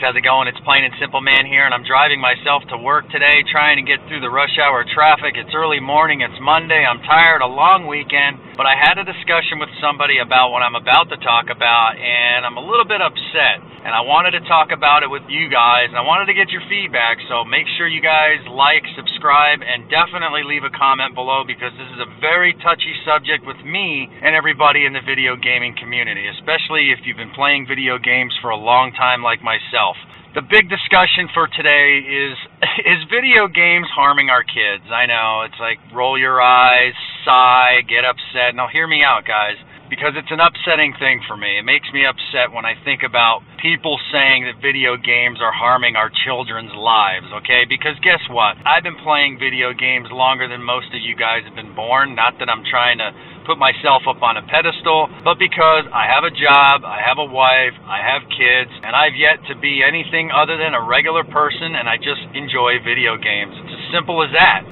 how's it going? It's Plain and Simple Man here, and I'm driving myself to work today, trying to get through the rush hour traffic. It's early morning, it's Monday, I'm tired, a long weekend, but I had a discussion with somebody about what I'm about to talk about, and I'm a little bit upset, and I wanted to talk about it with you guys, and I wanted to get your feedback, so make sure you guys like, subscribe, and definitely leave a comment below, because this is a very touchy subject with me and everybody in the video gaming community, especially if you've been playing video games for a long time like myself. The big discussion for today is video games harming our kids? I know, it's like roll your eyes, sigh, get upset. Now hear me out, guys, because it's an upsetting thing for me. It makes me upset when I think about people saying that video games are harming our children's lives, okay? Because guess what? I've been playing video games longer than most of you guys have been born. Not that I'm trying to put myself up on a pedestal, but because I have a job, I have a wife, I have kids, and I've yet to be anything other than a regular person, and I just enjoy video games. It's as simple as that.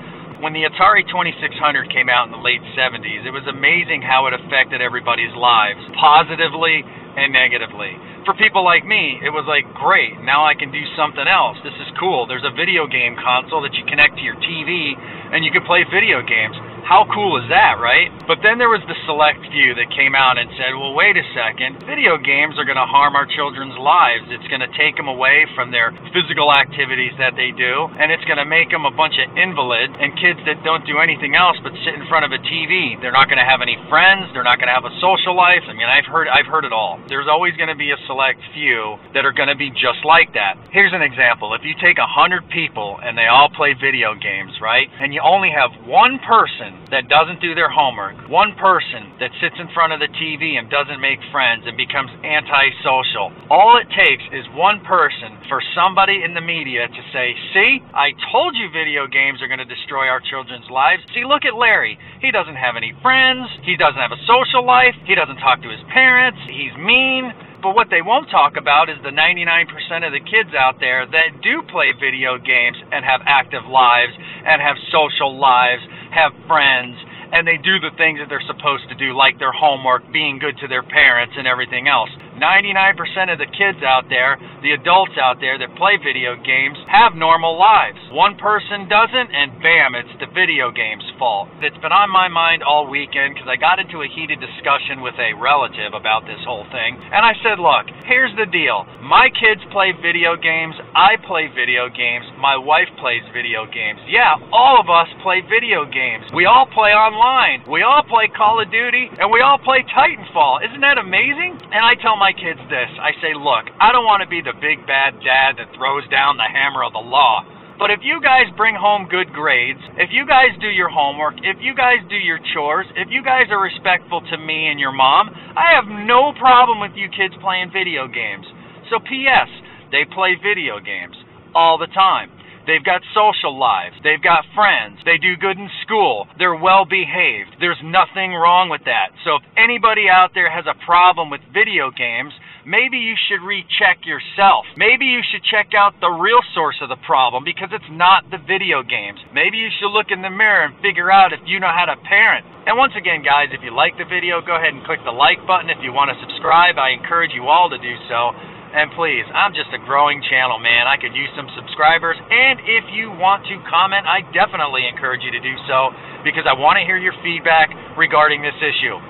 When the Atari 2600 came out in the late 70s, it was amazing how it affected everybody's lives, positively and negatively. For people like me, it was like, great, now I can do something else. This is cool. There's a video game console that you connect to your TV, and you can play video games. How cool is that, right? But then there was the select few that came out and said, well, wait a second, video games are going to harm our children's lives. It's going to take them away from their physical activities that they do, and it's going to make them a bunch of invalids and kids that don't do anything else but sit in front of a TV. They're not going to have any friends. They're not going to have a social life. I mean, I've heard it all. There's always going to be a select few that are going to be just like that. Here's an example. If you take 100 people and they all play video games, right, and you only have one person that doesn't do their homework, one person that sits in front of the TV and doesn't make friends and becomes antisocial, all it takes is one person for somebody in the media to say, see, I told you video games are going to destroy our children's lives. See, look at Larry. He doesn't have any friends. He doesn't have a social life. He doesn't talk to his parents. He's mean. But what they won't talk about is the 99% of the kids out there that do play video games and have active lives and have social lives, have friends, and they do the things that they're supposed to do, like their homework, being good to their parents, and everything else. 99% of the kids out there, the adults out there that play video games, have normal lives. One person doesn't, and bam, it's the video game's fault. It's been on my mind all weekend because I got into a heated discussion with a relative about this whole thing, and I said, look, here's the deal. My kids play video games, I play video games, my wife plays video games. Yeah, all of us play video games. We all play online. We all play Call of Duty, and we all play Titanfall. Isn't that amazing? And I tell my kids this. I say, look, I don't want to be the big bad dad that throws down the hammer of the law. But if you guys bring home good grades, if you guys do your homework, if you guys do your chores, if you guys are respectful to me and your mom, I have no problem with you kids playing video games. So P.S., they play video games all the time. They've got social lives. They've got friends. They do good in school. They're well-behaved. There's nothing wrong with that. So if anybody out there has a problem with video games, maybe you should recheck yourself. Maybe you should check out the real source of the problem, because it's not the video games. Maybe you should look in the mirror and figure out if you know how to parent. And once again, guys, if you like the video, go ahead and click the like button. If you want to subscribe, I encourage you all to do so. And please, I'm just a growing channel, man. I could use some subscribers. And if you want to comment, I definitely encourage you to do so, because I want to hear your feedback regarding this issue.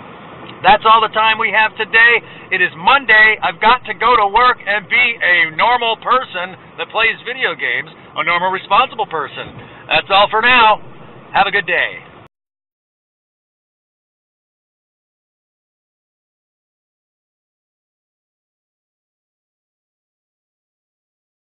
That's all the time we have today. It is Monday. I've got to go to work and be a normal person that plays video games, a normal, responsible person. That's all for now. Have a good day.